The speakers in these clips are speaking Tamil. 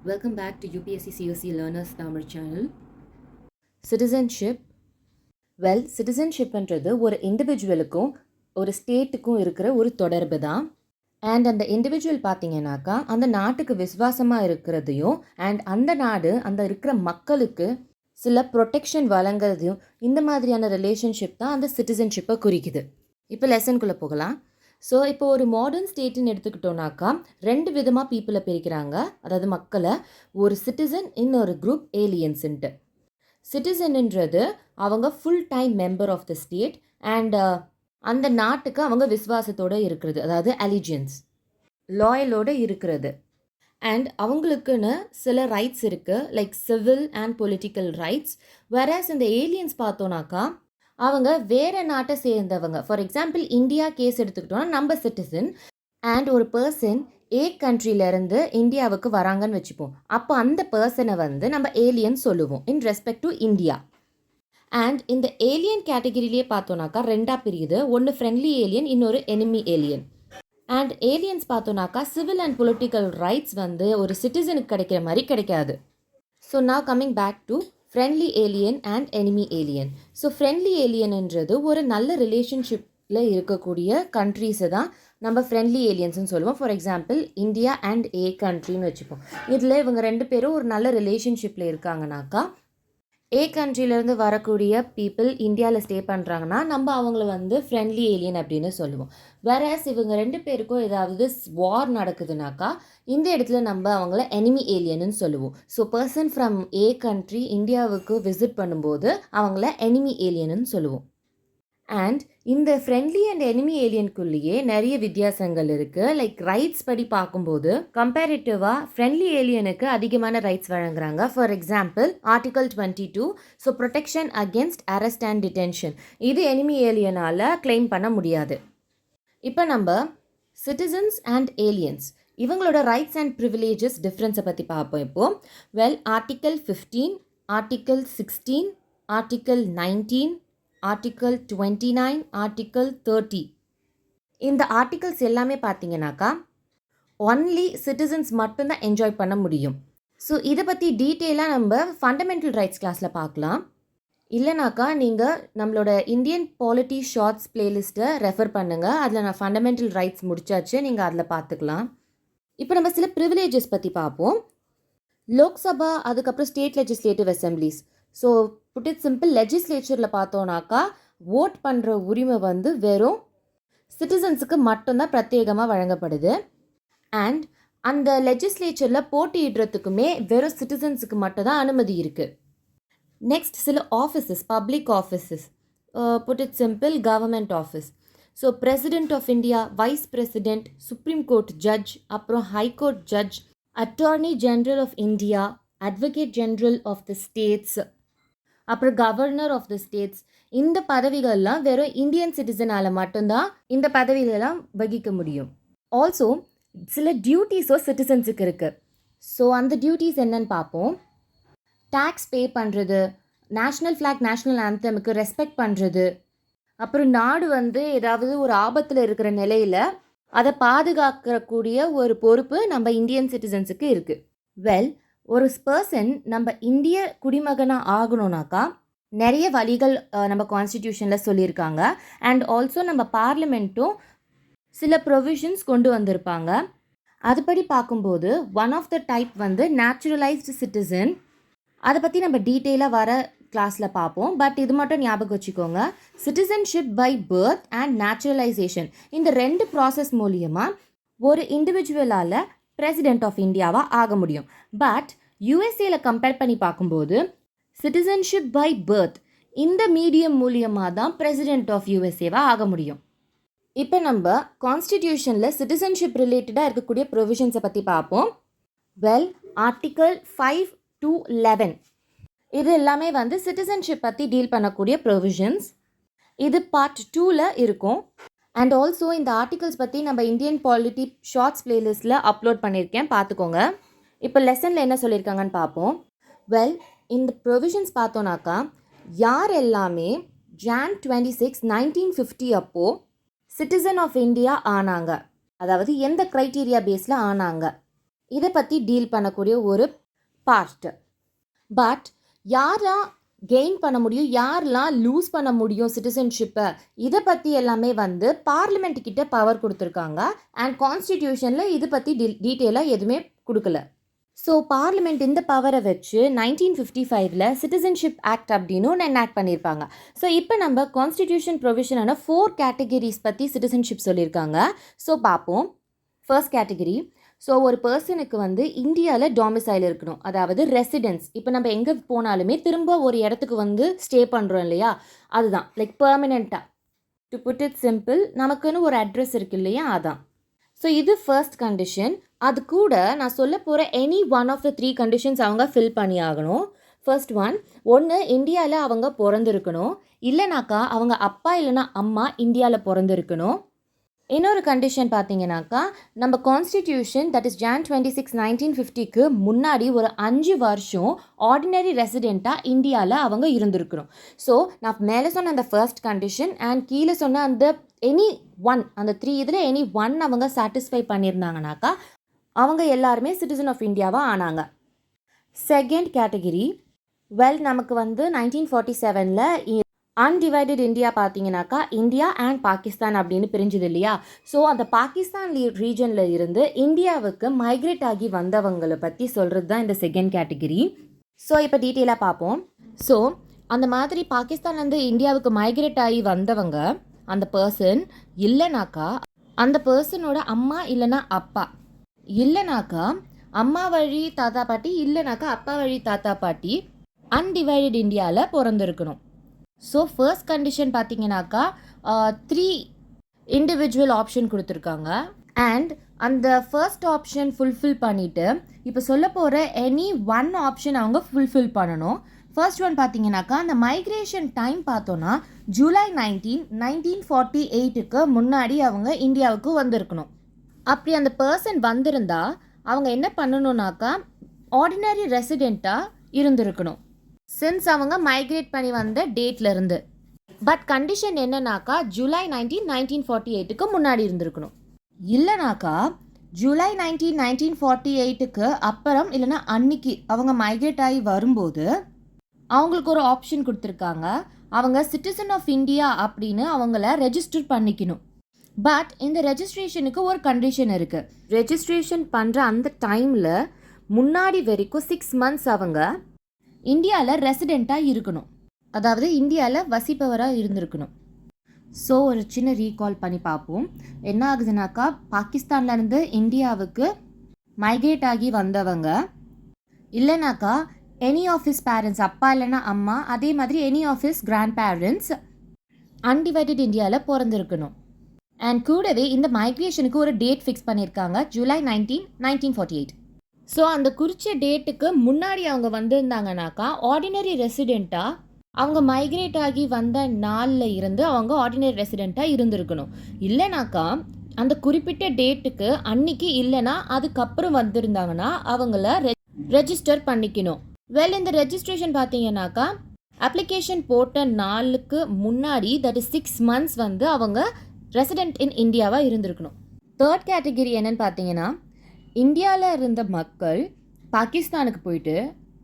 Welcome back to UPSC COC Learners Tamil channel. Citizenship. Citizenshipன்றது ஒரு இண்டிவிஜுவலுக்கும் ஒரு ஸ்டேட்டுக்கும் இருக்கிற ஒரு தொடர்பு தான். அண்ட் அந்த இண்டிவிஜுவல் பார்த்தீங்கன்னாக்கா அந்த நாட்டுக்கு விசுவாசமாக இருக்கிறதையும் அண்ட் அந்த நாடு அந்த இருக்கிற மக்களுக்கு சில ப்ரொடெக்ஷன் வழங்குறதையும் இந்த மாதிரியான ரிலேஷன்ஷிப் தான் அந்த சிட்டிசன்ஷிப்பை குறிக்குது. இப்போ லெசனுக்குள்ளே போகலாம். ஸோ இப்போ ஒரு மாடர்ன் ஸ்டேட்டுன்னு எடுத்துக்கிட்டோன்னாக்கா 2 விதமாக பீப்புளை பிரிக்கிறாங்க, அதாவது மக்களை. ஒரு சிட்டிசன், இன்னொரு குரூப் ஏலியன்ஸுன்ட்டு. சிட்டிசன்ன்றது அவங்க full time member of the state and அந்த நாட்டுக்கு அவங்க விசுவாசத்தோடு இருக்கிறது, அதாவது அலிஜியன்ஸ், லாயலோடு இருக்கிறது. அண்ட் அவங்களுக்குன்னு சில ரைட்ஸ் இருக்குது, like civil and political rights. வேறஸ் இந்த ஏலியன்ஸ் பார்த்தோன்னாக்கா அவங்க வேறு நாட்டை சேர்ந்தவங்க. ஃபார் எக்ஸாம்பிள் இந்தியா கேஸ் எடுத்துக்கிட்டோன்னா நம்ம சிட்டிசன் அண்ட் ஒரு பர்சன் ஏ கண்ட்ரிலேருந்து இந்தியாவுக்கு வராங்கன்னு வச்சுப்போம். அப்போ அந்த பர்சனை வந்து நம்ம ஏலியன் சொல்லுவோம் in respect to India. And இந்த ஏலியன் கேட்டகிரிலேயே பார்த்தோன்னாக்கா 2ஆக பிரியுது. ஒன்று ஃப்ரெண்ட்லி ஏலியன், இன்னொரு எனிமி ஏலியன். அண்ட் ஏலியன்ஸ் பார்த்தோன்னாக்கா சிவில் அண்ட் பொலிட்டிக்கல் ரைட்ஸ் வந்து ஒரு சிட்டிசனுக்கு கிடைக்கிற மாதிரி கிடைக்காது. ஸோ நான் coming back to friendly alien and enemy alien. So friendly ஏலியன்ன்றது ஒரு நல்ல ரிலேஷன்ஷிப்பில் இருக்கக்கூடிய கண்ட்ரீஸை தான் நம்ம ஃப்ரெண்ட்லி ஏலியன்ஸ்னு சொல்லுவோம். ஃபார் எக்ஸாம்பிள் இந்தியா அண்ட் ஏ கண்ட்ரின்னு வச்சுப்போம். இதில் இவங்க 2 பேரும் ஒரு நல்ல ரிலேஷன்ஷிப்பில் இருக்காங்கனாக்கா, ஏ கண்ட்ரிலேருந்து வரக்கூடிய பீப்புள் இந்தியாவில் ஸ்டே பண்ணுறாங்கன்னா நம்ம அவங்கள வந்து ஃப்ரெண்ட்லி ஏலியன் அப்படின்னு சொல்லுவோம். வேறஸ் இவங்க 2 பேருக்கும் ஏதாவது வார் நடக்குதுனாக்கா இந்த இடத்துல நம்ம அவங்கள எனிமி ஏலியன்னு சொல்லுவோம். So person from A country இந்தியாவுக்கு விசிட் பண்ணும்போது அவங்கள எனிமி ஏலியன்னு சொல்லுவோம். அண்ட் இந்த ஃப்ரெண்ட்லி அண்ட் எனிமி ஏலியனுக்குள்ளேயே நிறைய வித்தியாசங்கள் இருக்குது. லைக் ரைட்ஸ் படி பார்க்கும்போது கம்பேரிட்டிவாக ஃப்ரெண்ட்லி ஏலியனுக்கு அதிகமான ரைட்ஸ் வழங்குறாங்க. For example article 22. So protection against arrest and detention. இது எனிமி ஏலியனால் கிளைம் பண்ண முடியாது. இப்போ நம்ம சிட்டிசன்ஸ் அண்ட் ஏலியன்ஸ் இவங்களோட ரைட்ஸ் அண்ட் ப்ரிவிலேஜஸ் டிஃப்ரென்ஸை பற்றி பார்ப்போம் இப்போது. Article 15, article 16, article 19, article 29, article 30. இந்த ஆர்டிகல்ஸ் எல்லாமே பார்த்தீங்கன்னாக்கா ஒன்லி சிட்டிசன்ஸ் மட்டும்தான் என்ஜாய் பண்ண முடியும். ஸோ இதை பற்றி டீட்டெயிலாக நம்ம ஃபண்டமெண்டல் ரைட்ஸ் கிளாஸில் பார்க்கலாம். இல்லைனாக்கா நீங்கள் நம்மளோட இந்தியன் பாலிட்டி ஷார்ட்ஸ் பிளேலிஸ்ட்டை ரெஃபர் பண்ணுங்கள். அதில் நான் ஃபண்டமெண்டல் ரைட்ஸ் முடிச்சாச்சு, நீங்கள் அதில் பார்த்துக்கலாம். இப்போ நம்ம சில ப்ரிவிலேஜஸ் பற்றி பார்ப்போம். லோக்சபா, அதுக்கப்புறம் state legislative assemblies. So put it simple, லெஜிஸ்லேச்சரில் பார்த்தோன்னாக்கா ஓட் பண்ணுற உரிமை வந்து வெறும் சிட்டிசன்ஸுக்கு மட்டும்தான் பிரத்யேகமாக வழங்கப்படுது. அண்ட் அந்த லெஜிஸ்லேச்சரில் போட்டியிடுறதுக்குமே வெறும் சிட்டிசன்ஸுக்கு மட்டும்தான் அனுமதி இருக்குது. நெக்ஸ்ட் சில offices, public offices. Put it simple, government office. So president of India, vice president, supreme court judge, அப்புறம் high court judge, attorney general of India, advocate general of the states, அப்புறம் கவர்னர் ஆஃப் த ஸ்டேட்ஸ். இந்த பதவிகள்லாம் வெறும் இந்தியன் சிட்டிசனால் மட்டும்தான் இந்த பதவிகளெல்லாம் வகிக்க முடியும். ஆல்சோ சில டியூட்டிஸோ சிட்டிசன்ஸுக்கு இருக்குது. ஸோ அந்த டியூட்டிஸ் என்னன்னு பார்ப்போம். டேக்ஸ் பே பண்ணுறது, நேஷ்னல் ஃப்ளாக், நேஷ்னல் ஆந்தமுக்கு ரெஸ்பெக்ட் பண்ணுறது, அப்புறம் நாடு வந்து ஏதாவது ஒரு ஆபத்தில் இருக்கிற நிலையில் அதை பாதுகாக்கக்கூடிய ஒரு பொறுப்பு நம்ம இந்தியன் சிட்டிசன்ஸுக்கு இருக்குது. ஒரு பர்சன் நம்ம இந்திய குடிமகனாக ஆகணும்னாக்கா நிறைய வழிகள் நம்ம கான்ஸ்டிடியூஷனில் சொல்லியிருக்காங்க. அண்ட் ஆல்சோ நம்ம பார்லிமெண்ட்டும் சில ப்ரொவிஷன்ஸ் கொண்டு வந்திருப்பாங்க. அதுபடி பார்க்கும்போது ஒன் ஆஃப் த டைப் வந்து நேச்சுரலைஸ்டு சிட்டிசன். அதை பற்றி நம்ம டீட்டெயிலாக வர கிளாஸில் பார்ப்போம். பட் இது மட்டும் ஞாபகம் வச்சுக்கோங்க, citizenship by birth and naturalisation, இந்த 2 ப்ராசஸ் மூலியமாக ஒரு இண்டிவிஜுவலால் பிரசிடென்ட் ஆஃப் இந்தியாவாக ஆக முடியும். பட் யூஎஸ்ஏல கம்பேர் பண்ணி பார்க்கும்போது சிட்டிசன்ஷிப் பை பர்த் இந்த மீடியம் மூலியமாக தான் பிரசிடென்ட் ஆஃப் யூஎஸ்ஏவாக ஆக முடியும். இப்போ நம்ம கான்ஸ்டிடியூஷனில் சிட்டிசன்ஷிப் ரிலேட்டடாக இருக்கக்கூடிய ப்ரொவிஷன்ஸை பற்றி பார்ப்போம். ஆர்டிக்கல் 5 to 11 இது எல்லாமே வந்து சிட்டிசன்ஷிப் பற்றி டீல் பண்ணக்கூடிய ப்ரொவிஷன்ஸ். இது பார்ட் 2ல் இருக்கும். அண்ட் ஆல்சோ இந்த ஆர்டிகல்ஸ் பற்றி நம்ம இந்தியன் பாலிட்டி ஷார்ட்ஸ் பிளேலிஸ்ட்டில் அப்லோட் பண்ணியிருக்கேன், பார்த்துக்கோங்க. இப்போ லெசனில் என்ன சொல்லியிருக்காங்கன்னு பார்ப்போம். இந்த ப்ரொவிஷன்ஸ் பார்த்தோன்னாக்கா யார் எல்லாமே Jan 26, 1950 அப்போது சிட்டிசன் ஆஃப் இந்தியா ஆனாங்க, அதாவது எந்த க்ரைட்டீரியா பேஸில் ஆனாங்க, இதை பற்றி டீல் பண்ணக்கூடிய ஒரு பார்ட். பட் யாரெல்லாம் கெயின் பண்ண முடியும், யாரெல்லாம் லூஸ் பண்ண முடியும் சிட்டிசன்ஷிப்பை, இதை பற்றி எல்லாமே வந்து பார்லிமெண்ட் கிட்ட பவர் கொடுத்துருக்காங்க. அண்ட் கான்ஸ்டிடியூஷனில் இதை பற்றி டீட்டெயிலாக எதுவுமே கொடுக்கல. ஸோ பார்லிமெண்ட் இந்த பவரை வச்சு 1955 சிட்டிசன்ஷிப் ஆக்ட் அப்படின்னு ஒன்று எனாக்ட் பண்ணியிருப்பாங்க. ஸோ இப்போ நம்ம கான்ஸ்டிடியூஷன் ப்ரொவிஷனான 4 கேட்டகரிஸ் பற்றி சிட்டிசன்ஷிப் சொல்லியிருக்காங்க. ஸோ பார்ப்போம். ஃபர்ஸ்ட் கேட்டகரி, ஸோ ஒரு பர்சனுக்கு வந்து இந்தியாவில் டாமிசைல் இருக்கணும், அதாவது ரெசிடென்ஸ். இப்போ நம்ம எங்கே போனாலுமே திரும்ப ஒரு இடத்துக்கு வந்து ஸ்டே பண்ணுறோம் இல்லையா, அதுதான் லைக் பெர்மனெண்ட்டாக. டு புட் இட் சிம்பிள், நமக்குன்னு ஒரு அட்ரஸ் இருக்குது இல்லையா, அதான். ஸோ இது ஃபர்ஸ்ட் கண்டிஷன். அது கூட நான் சொல்ல போகிற any one of the 3 conditions அவங்க ஃபில் பண்ணி ஆகணும். ஃபர்ஸ்ட் ஒன்று இந்தியாவில் அவங்க பிறந்திருக்கணும், இல்லைனாக்கா அவங்க அப்பா இல்லைனா அம்மா இந்தியாவில் பிறந்திருக்கணும். இன்னொரு கண்டிஷன் பார்த்தீங்கன்னாக்கா, நம்ம கான்ஸ்டிடியூஷன் தட் இஸ் Jan 26, 1950க்கு முன்னாடி ஒரு 5 வருஷம் ஆர்டினரி ரெசிடெண்ட்டாக இந்தியாவில் அவங்க இருந்திருக்கணும். ஸோ நான் மேலே சொன்ன அந்த ஃபர்ஸ்ட் கண்டிஷன் அண்ட் கீழே சொன்ன அந்த எனி ஒன், அந்த 3 இதில் எனி ஒன் அவங்க சாட்டிஸ்ஃபை பண்ணியிருந்தாங்கனாக்கா அவங்க எல்லாருமே சிட்டிசன் ஆஃப் இந்தியாவாக ஆனாங்க. செகண்ட் கேட்டகிரி, நமக்கு வந்து 1947 அன்டிவைடட் இந்தியா பார்த்தீங்கன்னாக்கா இந்தியா அண்ட் பாகிஸ்தான் அப்படின்னு பிரிஞ்சுது இல்லையா. ஸோ அந்த பாகிஸ்தான் ரீஜனில் இருந்து இந்தியாவுக்கு மைக்ரேட் ஆகி வந்தவங்களை பற்றி சொல்கிறது தான் இந்த செகண்ட் கேட்டகிரி. ஸோ இப்போ டீட்டெயிலாக பார்ப்போம். ஸோ அந்த மாதிரி பாகிஸ்தான்லேருந்து இந்தியாவுக்கு மைக்ரேட் ஆகி வந்தவங்க, அந்த பர்சன் இல்லைனாக்கா அந்த பர்சனோட அம்மா இல்லைனா அப்பா, இல்லைனாக்கா அம்மா வழி தாத்தா பாட்டி, இல்லைனாக்கா அப்பா வழி தாத்தா பாட்டி அன்டிவைடட் இந்தியாவில் பிறந்திருக்கணும். ஸோ ஃபர்ஸ்ட் கண்டிஷன் பார்த்தீங்கன்னாக்கா 3 இண்டிவிஜுவல் ஆப்ஷன் கொடுத்துருக்காங்க. அண்ட் அந்த ஃபர்ஸ்ட் ஆப்ஷன் ஃபுல்ஃபில் பண்ணிவிட்டு இப்போ சொல்ல போகிற எனி ஒன் ஆப்ஷன் அவங்க ஃபுல்ஃபில் பண்ணணும். ஃபர்ஸ்ட் ஒன் பார்த்தீங்கன்னாக்கா அந்த மைக்ரேஷன் டைம் பார்த்தோன்னா July 19, 1948க்கு முன்னாடி அவங்க இந்தியாவுக்கு வந்திருக்கணும். அப்படி அந்த பர்சன் வந்திருந்தா அவங்க என்ன பண்ணணுன்னாக்கா ஆர்டினரி ரெசிடெண்ட்டாக இருந்திருக்கணும் சின்ஸ் அவங்க மைக்ரேட் பண்ணி வந்த டேட்லேருந்து. பட் கண்டிஷன் என்னன்னாக்கா July 19, 1948க்கு முன்னாடி இருந்திருக்கணும். இல்லைனாக்கா July 19, 1948க்கு அப்புறம் இல்லைனா அன்னைக்கு அவங்க மைக்ரேட் ஆகி வரும்போது அவங்களுக்கு ஒரு ஆப்ஷன் கொடுத்துருக்காங்க, அவங்க சிட்டிசன் ஆஃப் இந்தியா அப்படின்னு அவங்கள ரெஜிஸ்டர் பண்ணிக்கணும். பட் இந்த ரெஜிஸ்ட்ரேஷனுக்கு ஒரு கண்டிஷன் இருக்குது. ரெஜிஸ்ட்ரேஷன் பண்ணுற அந்த டைமில் முன்னாடி வரைக்கும் 6 months அவங்க இந்தியாவில் ரெசிடெண்ட்டாக இருக்கணும், அதாவது இந்தியாவில் வசிப்பவராக இருந்திருக்கணும். ஸோ ஒரு சின்ன ரீகால் பண்ணி பார்ப்போம். என்ன ஆகுதுனாக்கா பாகிஸ்தான்லேருந்து இந்தியாவுக்கு மைக்ரேட் ஆகி வந்தவங்க, இல்லைனாக்கா எனி ஆஃப் ஹிஸ் பேரண்ட்ஸ், அப்பா இல்லைனா அம்மா, அதே மாதிரி any of his grand parents undivided இந்தியாவில் பிறந்திருக்கணும். அண்ட் கூடவே இந்த மைக்ரேஷனுக்கு ஒரு டேட் ஃபிக்ஸ் பண்ணியிருக்காங்க, July 19, 1948. ஸோ அந்த குறித்த டேட்டுக்கு முன்னாடி அவங்க வந்திருந்தாங்கனாக்கா ஆர்டினரி ரெசிடெண்ட்டாக அவங்க மைக்ரேட் ஆகி வந்த நாளில் இருந்து அவங்க ஆர்டினரி ரெசிடெண்ட்டாக இருந்திருக்கணும். இல்லைனாக்கா அந்த குறிப்பிட்ட டேட்டுக்கு அன்னைக்கு இல்லைனா அதுக்கப்புறம் வந்திருந்தாங்கன்னா அவங்கள ரெஜிஸ்டர் பண்ணிக்கணும். இந்த ரெஜிஸ்ட்ரேஷன் பார்த்தீங்கன்னாக்கா அப்ளிகேஷன் போட்ட நாளுக்கு முன்னாடி தட் இஸ் 6 months வந்து அவங்க ரெசிடெண்ட் இன் இந்தியாவாக இருந்திருக்கணும். தேர்ட் கேட்டகிரி என்னன்னு பார்த்தீங்கன்னா, இந்தியாவில் இருந்த மக்கள் பாகிஸ்தானுக்கு போயிட்டு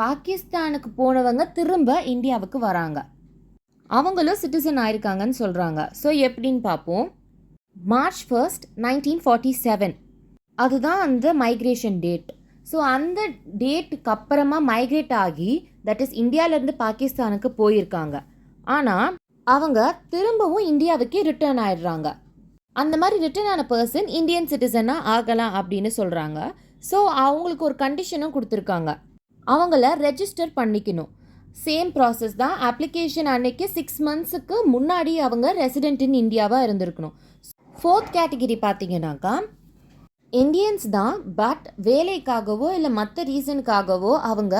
பாகிஸ்தானுக்கு போனவங்க திரும்ப இந்தியாவுக்கு வராங்க, அவங்களும் சிட்டிசன் ஆயிருக்காங்கன்னு சொல்கிறாங்க. ஸோ எப்படின்னு பார்ப்போம். March 1, 1947 அதுதான் அந்த மைக்ரேஷன் டேட். ஸோ அந்த டேட்டுக்கு அப்புறமா மைக்ரேட் ஆகி தட் இஸ் இந்தியாவிலேருந்து பாகிஸ்தானுக்கு போயிருக்காங்க. ஆனால் அவங்க திரும்பவும் இந்தியாவுக்கே ரிட்டர்ன் ஆயிடுறாங்க. அந்த மாதிரி ரிட்டர்ன் ஆன பர்சன் இந்தியன் சிட்டிசனாக ஆகலாம் அப்படின்னு சொல்கிறாங்க. ஸோ அவங்களுக்கு ஒரு கண்டிஷனும் கொடுத்துருக்காங்க, அவங்கள ரெஜிஸ்டர் பண்ணிக்கணும். சேம் ப்ராசஸ் தான். அப்ளிகேஷன் அன்னைக்கு 6 monthsக்கு முன்னாடி அவங்க ரெசிடென்ட் இன் இந்தியாவாக இருந்திருக்கணும். ஃபோர்த் கேட்டகிரி பார்த்தீங்கன்னாக்கா இந்தியன்ஸ் தான், பட் வேலைக்காகவோ இல்லை மற்ற ரீசனுக்காகவோ அவங்க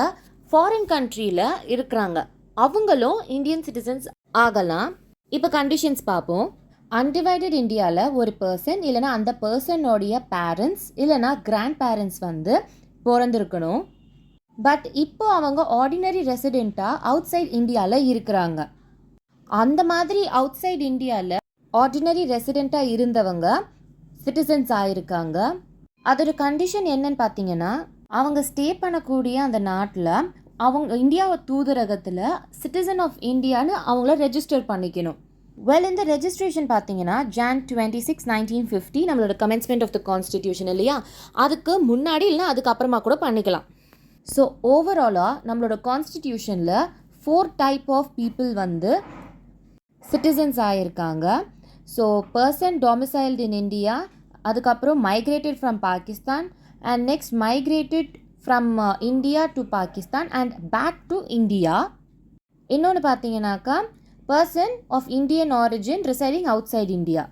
ஃபாரின் கண்ட்ரியில் இருக்கிறாங்க, அவங்களும் இந்தியன் சிட்டிசன்ஸ் ஆகலாம். இப்போ கண்டிஷன்ஸ் பார்ப்போம். அன்டிவைடட் இந்தியாவில் ஒரு பர்சன் இல்லைனா அந்த பர்சனோடைய பேரண்ட்ஸ் இல்லைனா கிராண்ட் பேரண்ட்ஸ் வந்து பிறந்திருக்கணும். பட் இப்போ அவங்க ஆர்டினரி ரெசிடெண்ட்டாக அவுட் சைட் இந்தியாவில் இருக்கிறாங்க. அந்த மாதிரி அவுட் சைட் இந்தியாவில் ஆர்டினரி ரெசிடெண்ட்டாக இருந்தவங்க சிட்டிசன்ஸ் ஆகிருக்காங்க. அதோட கண்டிஷன் என்னன்னு பார்த்தீங்கன்னா, அவங்க ஸ்டே பண்ணக்கூடிய அந்த நாட்டில் அவங்க இந்தியாவை தூதரகத்தில் சிட்டிசன் ஆஃப் இந்தியான்னு அவங்கள ரெஜிஸ்டர் பண்ணிக்கணும். இந்த ரெஜிஸ்ட்ரேஷன் பார்த்தீங்கன்னா Jan 26, 1950 நம்மளோட கமென்ஸ்மெண்ட் ஆஃப் த கான்ஸ்டிடியூஷன் இல்லையா, அதுக்கு முன்னாடி இல்லைனா அதுக்கப்புறமா கூட பண்ணிக்கலாம். ஸோ ஓவராலாக நம்மளோட கான்ஸ்டிடியூஷனில் 4 டைப் ஆஃப் பீப்புள் சிட்டிசன்ஸ் ஆகியிருக்காங்க. So person domiciled in India, அதுக்கப்புறம் migrated from Pakistan, and next migrated from India to Pakistan and back to India. இன்னொன்று பார்த்தீங்கன்னாக்கா person of Indian origin residing outside India.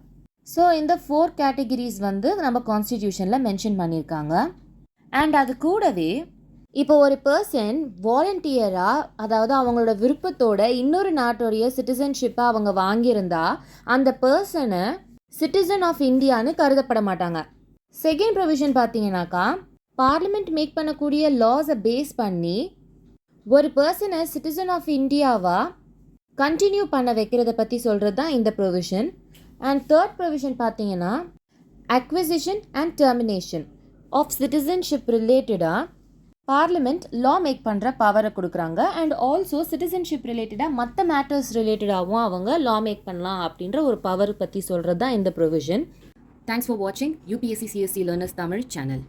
So இந்த 4 கேட்டகிரிஸ் நம்ம கான்ஸ்டிடியூஷனில் மென்ஷன் பண்ணியிருக்காங்க. அண்ட் அது கூடவே இப்போ ஒரு பர்சன் வாலண்டியராக, அதாவது அவங்களோட விருப்பத்தோட இன்னொரு நாட்டுடைய சிட்டிசன்ஷிப்பை அவங்க வாங்கியிருந்தா அந்த பர்சனை சிட்டிசன் ஆஃப் இந்தியான்னு கருதப்பட மாட்டாங்க. செகண்ட் ப்ரொவிஷன் பார்த்தீங்கன்னாக்கா பார்லிமெண்ட் மேக் பண்ணக்கூடிய லாஸை பேஸ் பண்ணி ஒரு பர்சனை சிட்டிசன் ஆஃப் இந்தியாவாக கண்டினியூ பண்ண வைக்கிறத பற்றி சொல்கிறது தான் இந்த ப்ரொவிஷன். அண்ட் தேர்ட் ப்ரொவிஷன் பார்த்தீங்கன்னா acquisition and termination of citizenship ரிலேட்டடாக பார்லிமெண்ட் லா மேக் பண்ணுற பவரை கொடுக்குறாங்க. அண்ட் ஆல்சோ சிட்டிசன்ஷிப் ரிலேட்டடாக மற்ற மேட்டர்ஸ் ரிலேட்டடாகவும் அவங்க லா மேக் பண்ணலாம் அப்படின்ற ஒரு பவர் பற்றி சொல்கிறது தான் இந்த ப்ரொவிஷன். தேங்க்ஸ் ஃபார் வாட்சிங் UPSC CSC Learners Tamil channel.